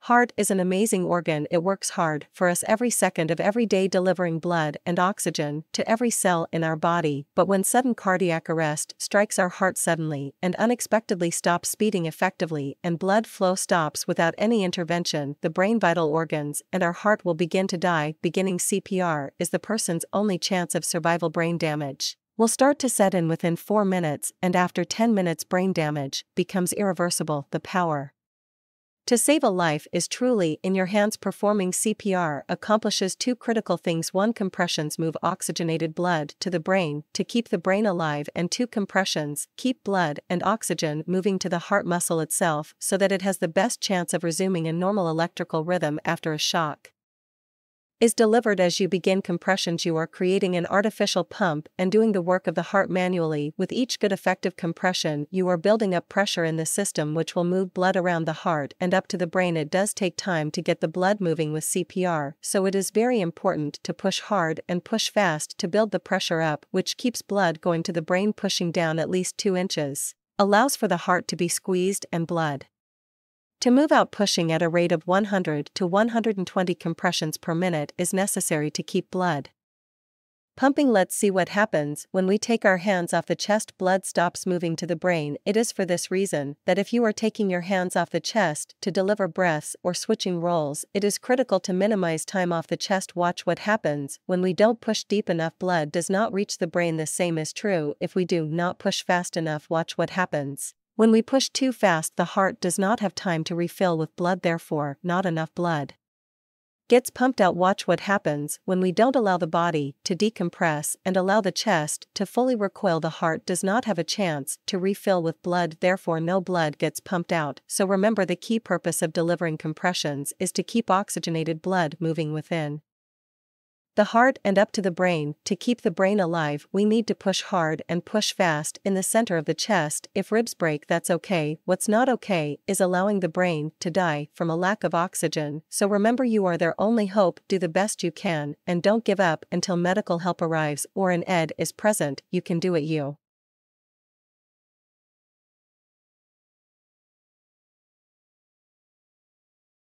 Heart is an amazing organ. It works hard for us every second of every day, delivering blood and oxygen to every cell in our body. But when sudden cardiac arrest strikes, our heart suddenly and unexpectedly stops beating effectively and blood flow stops without any intervention, the brain, vital organs, and our heart will begin to die. Beginning CPR is the person's only chance of survival. Brain damage will start to set in within 4 minutes, and after 10 minutes brain damage becomes irreversible. The power to save a life is truly in your hands. Performing CPR accomplishes 2 critical things. 1. Compressions move oxygenated blood to the brain to keep the brain alive, and 2. Compressions keep blood and oxygen moving to the heart muscle itself so that it has the best chance of resuming a normal electrical rhythm after a shock is delivered. As you begin compressions, you are creating an artificial pump and doing the work of the heart manually. With each good effective compression, you are building up pressure in the system, which will move blood around the heart and up to the brain. It does take time to get the blood moving with CPR, so it is very important to push hard and push fast to build the pressure up, which keeps blood going to the brain. Pushing down at least 2 inches allows for the heart to be squeezed and blood to move out. Pushing at a rate of 100 to 120 compressions per minute is necessary to keep blood pumping. Let's see what happens when we take our hands off the chest. Blood stops moving to the brain. It is for this reason that if you are taking your hands off the chest to deliver breaths or switching roles, it is critical to minimize time off the chest. Watch what happens when we don't push deep enough. Blood does not reach the brain. The same is true if we do not push fast enough. Watch what happens when we push too fast. The heart does not have time to refill with blood, therefore, not enough blood gets pumped out. Watch what happens when we don't allow the body to decompress and allow the chest to fully recoil. The heart does not have a chance to refill with blood, therefore, no blood gets pumped out. So remember, the key purpose of delivering compressions is to keep oxygenated blood moving within the heart and up to the brain. To keep the brain alive, we need to push hard and push fast in the center of the chest. If ribs break, that's okay. What's not okay is allowing the brain to die from a lack of oxygen. So remember, you are their only hope. Do the best you can and don't give up until medical help arrives or an ED is present. You can do it. You